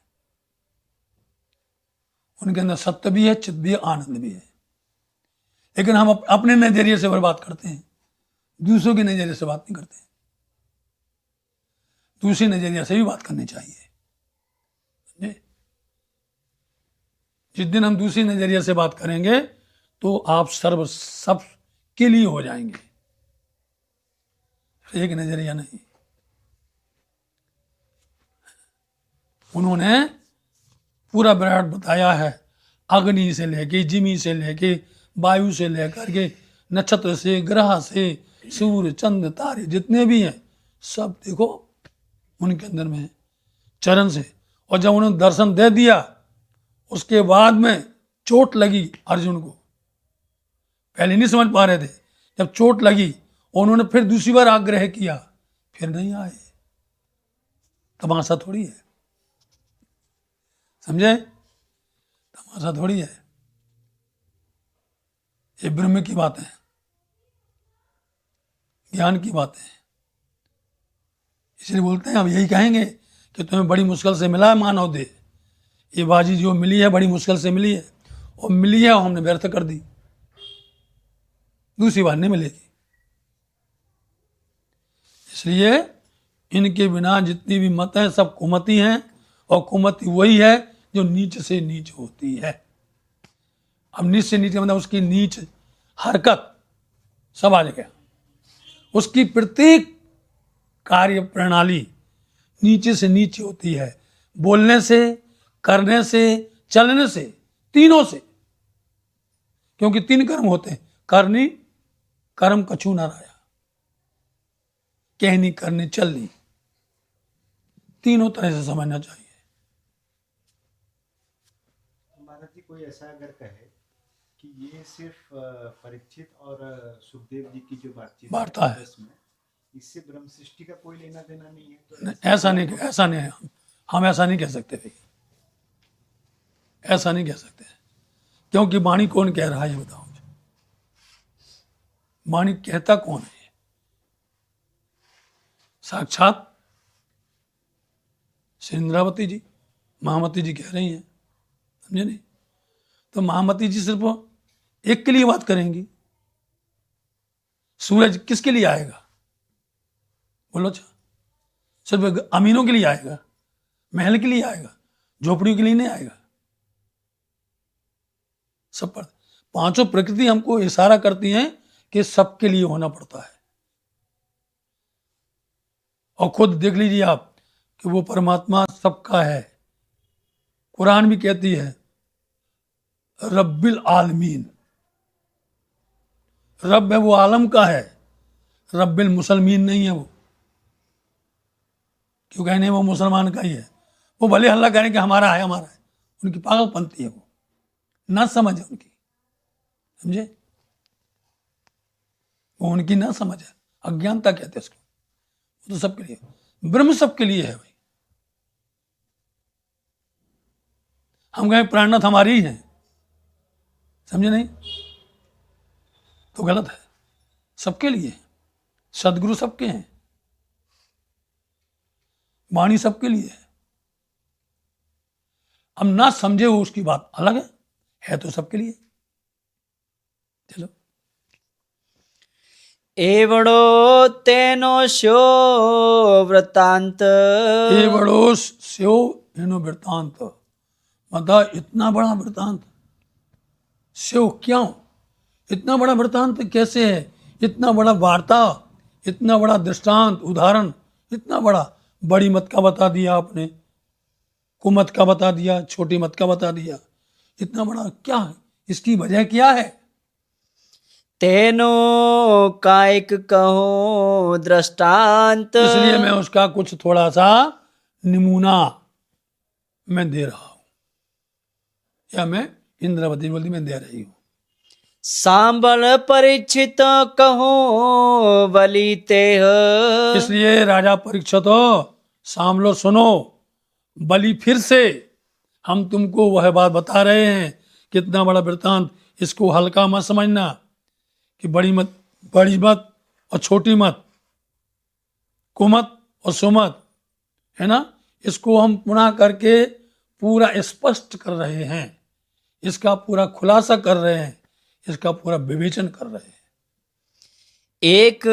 उनके अंदर सत्य भी है, चित्त भी है, आनंद भी है। लेकिन हम अपने नजरिए से बात करते हैं, दूसरों के नजरिए से बात नहीं करते। दूसरी नजरिए से भी बात करनी चाहिए। जिस दिन हम दूसरी नजरिए से बात करेंगे तो आप सब के लिए हो जाएंगे, एक नजरिया नहीं। उन्होंने पूरा विराट बताया है, अग्नि से लेके, जिमी से लेके, वायु से लेकर के, नक्षत्र से, ग्रह से, सूर्य, चंद्र, तारे जितने भी हैं, सब देखो उनके अंदर में चरण से। और जब उन्होंने दर्शन दे दिया, उसके बाद में चोट लगी अर्जुन को। पहले नहीं समझ पा रहे थे, जब चोट लगी उन्होंने फिर दूसरी बार आग्रह किया, फिर नहीं आए। तमाशा थोड़ी है, समझे, तमाशा थोड़ी है। ये ब्रह्म की बातें हैं, ज्ञान की बातें हैं। इसलिए बोलते हैं, अब यही कहेंगे कि तुम्हें बड़ी मुश्किल से मिला है मानव देह, ये बाजी जो मिली है बड़ी मुश्किल से मिली है, और मिली है और हमने व्यर्थ कर दी, दूसरी बार नहीं मिलेगी। इसलिए इनके बिना जितनी भी मत हैं सब कुमति हैं, और कुमति वही है जो नीच से नीच होती है। अब नीच से नीच का मतलब उसकी नीच हरकत सब आ गया, उसकी प्रत्येक कार्य प्रणाली नीचे से नीचे होती है, बोलने से, करने से, चलने से, तीनों से। क्योंकि 3 कर्म होते हैं, करनी, कर्म कछु न राया, कहनी, करनी, चलनी, तीनों तरह से समझना चाहिए। महाराज जी, कोई ऐसा अगर कहे कि ये सिर्फ परीक्षित और सुखदेव जी की जो बातचीत वार्ता है, इसमें, इससे ब्रह्म सृष्टि का कोई लेना देना नहीं है, तो ऐसा नहीं है। हम ऐसा नहीं कह सकते भाई, ऐसा नहीं कह सकते। क्योंकि वाणी कौन कह रहा है ये बताओ मुझे, वाणी कहता कौन है? साक्षात श्री इंद्रावती जी, महामती जी कह रही हैं, समझे नहीं? तो महामती जी सिर्फ एक के लिए बात करेंगी। सूरज किसके लिए आएगा बोलो? अच्छा, सिर्फ अमीनों के लिए आएगा, महल के लिए आएगा, झोपड़ियों के लिए नहीं आएगा। सब पर 5 प्रकृति हमको इशारा करती हैं कि सबके लिए होना पड़ता है। और खुद देख लीजिए आप कि वो परमात्मा सबका है। कुरान भी कहती है रब्बिल आलमीन, रब है वो आलम का है, रब्बिल मुसलमीन नहीं है वो। क्यों कहने वो मुसलमान का ही है, वो भले हल्ला करें कि हमारा है हमारा है, उनकी पागलपंती है, वो ना समझ है उनकी, समझे? वो उनकी ना समझ है, अज्ञानता कहते हैं उसको। वो तो सबके लिए, ब्रह्म सबके लिए है भाई। हम कहें प्राणनाथ हमारी ही है, समझे नहीं? तो गलत है, सबके लिए। सदगुरु सबके हैं, वाणी सबके लिए है। हम ना समझे वो उसकी बात अलग है तो सबके लिए। चलो, एवड़ो तेनो शो वृतांत, ये बड़ो स्यो इनो वृतांत, मतलब इतना बड़ा वृतांत स्यो क्यों? इतना बड़ा वृतांत कैसे है? इतना बड़ा वार्ता, इतना बड़ा दृष्टांत, उदाहरण, इतना बड़ा। बड़ी मत का बता दिया आपने, कुमत का बता दिया, छोटी मत का बता दिया, इतना बड़ा क्या है? इसकी वजह क्या है? तेनो कायक कहो दृष्टांत, इसलिए मैं उसका कुछ थोड़ा सा नमूना मैं दे रहा हूं, या मैं इंद्रावती बोलती मैं दे रही हूं। सांबल परीक्षित कहो बलि तेह, इसलिए राजा परीक्षित हो, सामलो सुनो, बलि फिर से हम तुमको वह बात बता रहे हैं, कितना बड़ा वृतांत। इसको हल्का मत समझना कि बड़ी मत और छोटी मत, कुमत और सुमत, है ना? इसको हम पुनः करके पूरा स्पष्ट कर रहे हैं, इसका पूरा खुलासा कर रहे हैं, इसका पूरा विवेचन कर रहे हैं। एक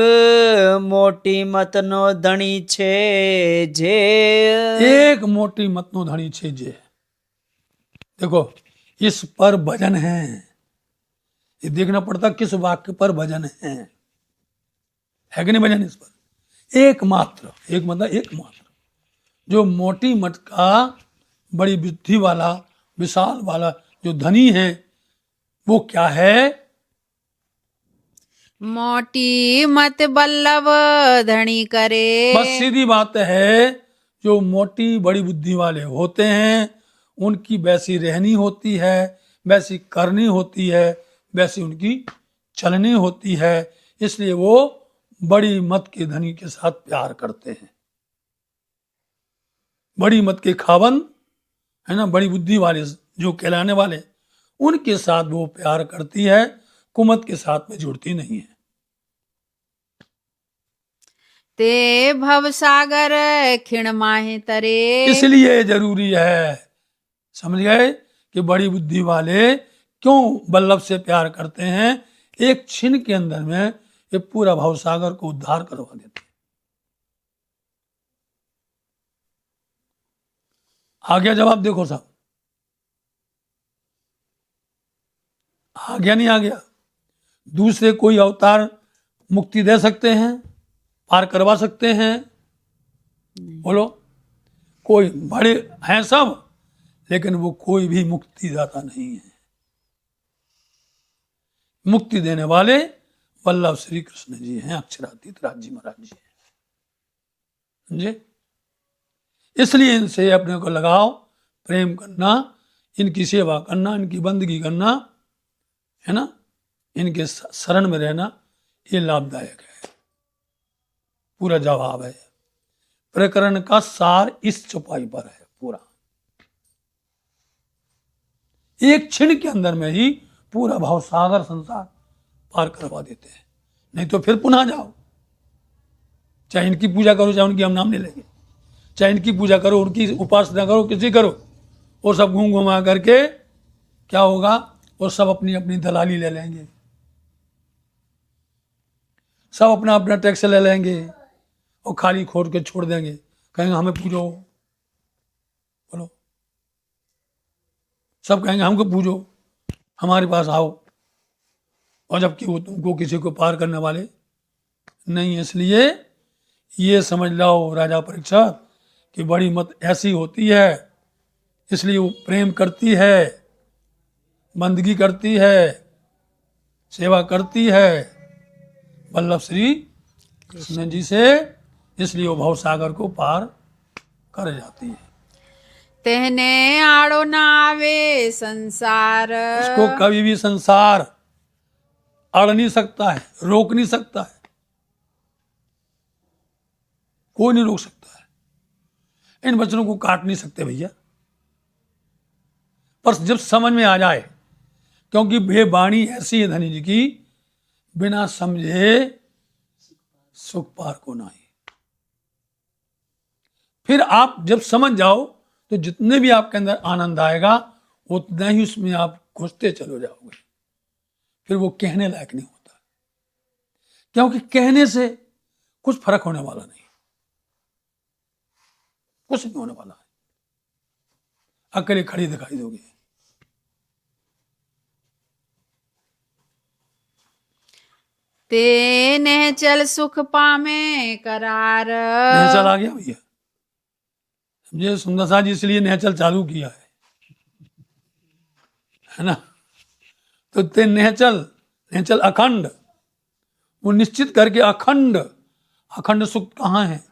मोटी मतनो धनी छे जे, एक मोटी मतनो धनी छे जे। देखो, इस पर वजन है, ये देखना पड़ता किस वाक्य पर वजन है कि नहीं वजन इस पर? एकमात्र, एक मतलब एकमात्र जो मोटी मत का, बड़ी बुद्धि वाला, विशाल वाला जो धनी है, वो क्या है? मोटी मत बल्लभ धनी करे। बस सीधी बात है, जो मोटी बड़ी बुद्धि वाले होते हैं उनकी वैसी रहनी होती है, वैसी करनी होती है, वैसी उनकी चलनी होती है। इसलिए वो बड़ी मत के धनी के साथ प्यार करते हैं। बड़ी मत के खावन, है ना, बड़ी बुद्धि वाले जो कहलाने वाले, उनके साथ वो प्यार करती है, कुमत के साथ में जुड़ती नहीं है। ते भव सागर खिण माहे तरे। इसलिए जरूरी है, समझ गए, कि बड़ी बुद्धि वाले क्यों वल्लभ से प्यार करते हैं। एक क्षण के अंदर में ये पूरा भवसागर को उद्धार करवा देते हैं। आ गया जवाब? देखो साहब, आ गया नहीं आ गया? दूसरे कोई अवतार मुक्ति दे सकते हैं, पार करवा सकते हैं? बोलो। कोई बड़े हैं सब, लेकिन वो कोई भी मुक्तिदाता नहीं है। मुक्ति देने वाले वल्लभ श्री कृष्ण जी हैं, अक्षरातीत राज जी महाराज जी हैं। समझे? इसलिए इनसे अपने को लगाओ, प्रेम करना, इनकी सेवा करना, इनकी बंदगी करना, है ना, इनके शरण में रहना, ये लाभदायक है। पूरा जवाब है। प्रकरण का सार इस चौपाई पर है पूरा। एक क्षण के अंदर में ही पूरा भवसागर संसार पार करवा देते हैं। नहीं तो फिर पुनः जाओ, चाहे इनकी पूजा करो, चाहे उनकी हम नाम ले लेंगे, चाहे इनकी पूजा करो, उनकी उपासना करो, किसी करो, और सब घूम घुमा करके क्या होगा, और सब अपनी अपनी दलाली ले लेंगे, सब अपना अपना टैक्स ले लेंगे, और खाली खोद के छोड़ देंगे, कहेंगे हमें पूजो। बोलो, सब कहेंगे हमको पूजो, हमारे पास आओ, और जबकि वो तुमको किसी को पार करने वाले नहीं है। इसलिए ये समझ लो राजा परीक्षित कि बड़ी मत ऐसी होती है, इसलिए वो प्रेम करती है, बंदगी करती है, सेवा करती है वल्लभ श्री कृष्ण जी से, इसलिए वो भवसागर को पार कर जाती है। तेहने आड़ो ना आवे संसार। उसको कभी भी संसार अड़ नहीं सकता है, रोक नहीं सकता है, कोई नहीं रोक सकता है। इन वचनों को काट नहीं सकते भैया, पर जब समझ में आ जाए, क्योंकि ये वाणी ऐसी है धनी जी की, बिना समझे सुख पार को नहीं। फिर आप जब समझ जाओ तो जितने भी आपके अंदर आनंद आएगा, उतना ही उसमें आप घुसते चलो जाओगे। फिर वो कहने लायक नहीं होता, क्योंकि कहने से कुछ फर्क होने वाला नहीं, कुछ नहीं होने वाला है, अकेले खड़ी दिखाई दोगे। ते नहचल सुख पामे करार। नहचल आ गया भैया, समझे सुंदर सा जी, इसलिए नहचल चालू किया है ना। तो ते नहचल अखंड, वो निश्चित करके अखंड सुख कहाँ है।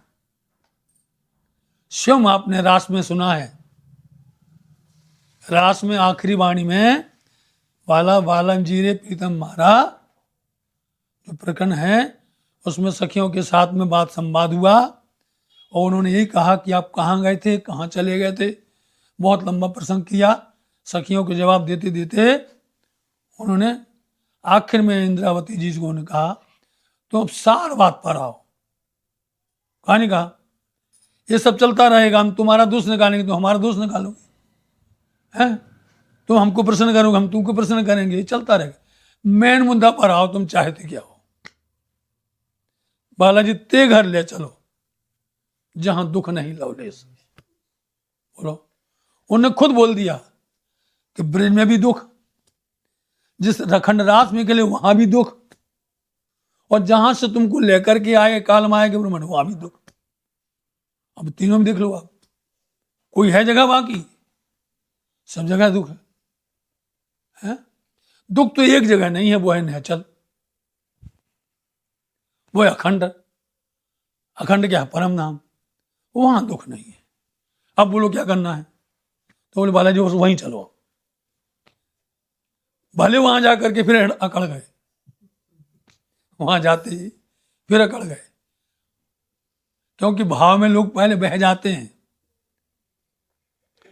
स्वयं आपने रास में सुना है, रास में आखिरी वाणी में वाला वालन जीरे प्रीतम मारा जो प्रकरण है, उसमें सखियों के साथ में बात संवाद हुआ, और उन्होंने यही कहा कि आप कहाँ गए थे, कहाँ चले गए थे। बहुत लंबा प्रसंग किया, सखियों के जवाब देते देते उन्होंने आखिर में इंद्रावती जी को उन्होंने कहा तो अब सार बात पर आओ। कहा नहीं कहा, ये सब चलता रहेगा, हम तुम्हारा दोष निकालेंगे तो हमारा दोष निकालोगे, हैं, तुम हमको प्रश्न करोगे, हम तुमको प्रश्न करेंगे, ये चलता रहेगा। मेन मुद्दा पर आओ, तुम चाहते क्या हो। बालाजी ते घर ले चलो जहां दुख नहीं लवलेश। बोलो, उन्होंने खुद बोल दिया कि ब्रज में भी दुख, जिस रखंड रास में के लिए वहां भी दुख, और जहां से तुमको लेकर के आए काल माया के ब्रह्मण वहां भी दुख। अब तीनों में देख लो आप, कोई है जगह बाकी, सब जगह दुख है। दुख तो एक जगह नहीं है, वो है नहचल, वो है अखंड। अखंड क्या है? परम नाम, वहां दुख नहीं है। अब बोलो क्या करना है, तो बोले बालाजी वहीं चलो। भले वहां जाकर के फिर अकड़ गए, वहां जाते ही फिर अकड़ गए, क्योंकि भाव में लोग पहले बह जाते हैं,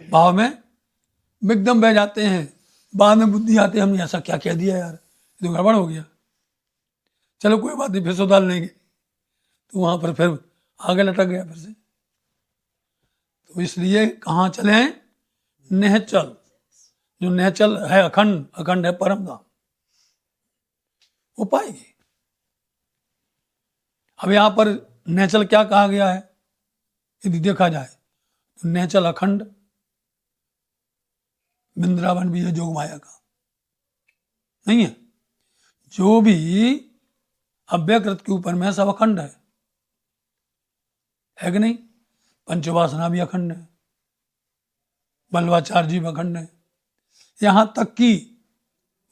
भाव में एकदम बह जाते हैं, बाद में बुद्धि आती है, हमने ऐसा क्या कह दिया यार, तो गड़बड़ हो गया। चलो कोई बात नहीं, फिर सुधार लेंगे। तो वहां पर फिर आगे लटक गया फिर से। तो इसलिए कहाँ चले हैं? नेहचल। जो नेहचल है अखंड, अखंड है परम धाम, वो पाएगी। अब यहां पर नेहचल क्या कहा गया है यदि देखा जाए तो नेहचल अखंड वृंदावन भी है, जोग माया का नहीं है। जो भी अव्यकृत के ऊपर में सब अखंड है कि नहीं? पंचवासना भी अखंड है, बल्वाचार्य जी भी अखंड है। यहां तक कि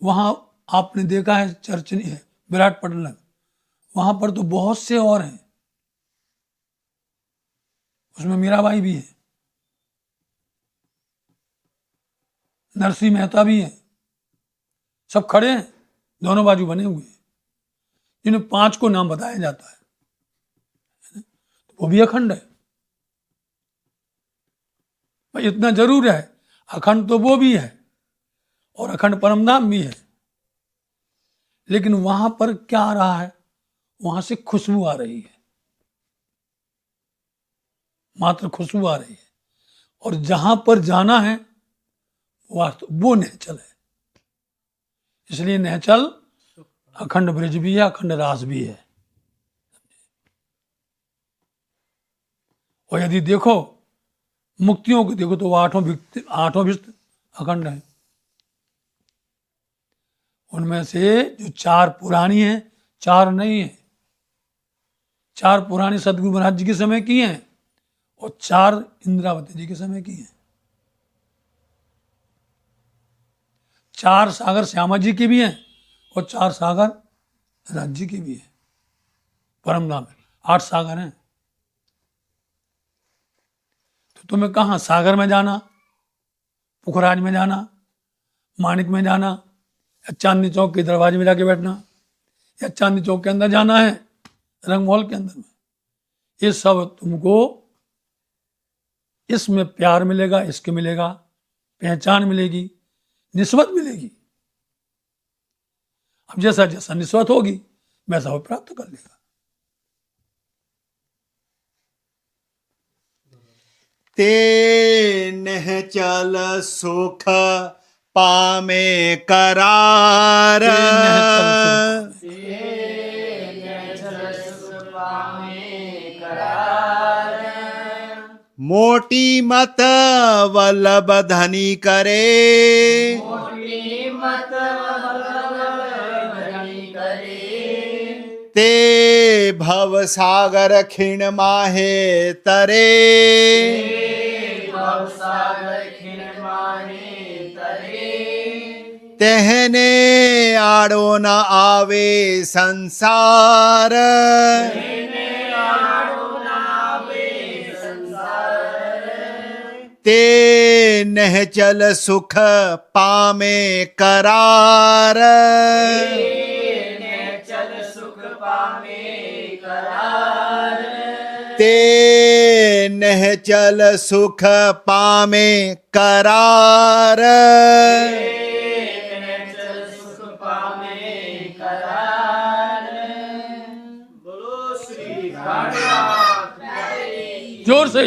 वहां आपने देखा है चर्च नहीं है विराटपट्टनम, वहां पर तो बहुत से और हैं, उसमें मीराबाई भी है, नरसिंह मेहता भी है, सब खड़े हैं, दोनों बाजू बने हुए हैं, जिन्हें 5 को नाम बताया जाता है, वो भी अखंड है। भाई इतना जरूर है, अखंड तो वो भी है और अखंड परमधाम भी है। लेकिन वहां पर क्या आ रहा है? वहां से खुशबू आ रही है, मात्र खुशबू आ रही है। और जहां पर जाना है वो नेहचल है। इसलिए नेहचल अखंड ब्रज भी है, अखंड रास भी है। और यदि देखो मुक्तियों को देखो तो वो आठों भी अखंड है। उनमें से जो 4 पुरानी हैं, 4 नहीं है। 4 पुरानी सदगुरु महाराज जी के समय की हैं और 4 इंद्रावती जी के समय की हैं। 4 सागर श्यामा जी के भी हैं और 4 सागर राज जी के भी हैं। परमधाम में 8 सागर हैं। तो तुम्हें कहाँ सागर में जाना, पुखराज में जाना, मानिक में जाना, या चांदनी चौक के दरवाजे में जाके बैठना, या चांदनी चौक के अंदर जाना है, रंगमहल के अंदर में, ये सब तुमको इसमें प्यार मिलेगा, इसके मिलेगा, पहचान मिलेगी, निस्बत मिलेगी। अब जैसा जैसा निस्बत होगी वैसा वो प्राप्त कर लेगा। ते नेहचल सुख पामे करार, मोटी मत वल्लभ धनी करे, ते भव सागर खिण माहे तरे, तेहने आड़ो न आवे संसार, ते नेहचल सुख पामे करार, ते नेहचल सुख पामे करार। जोर से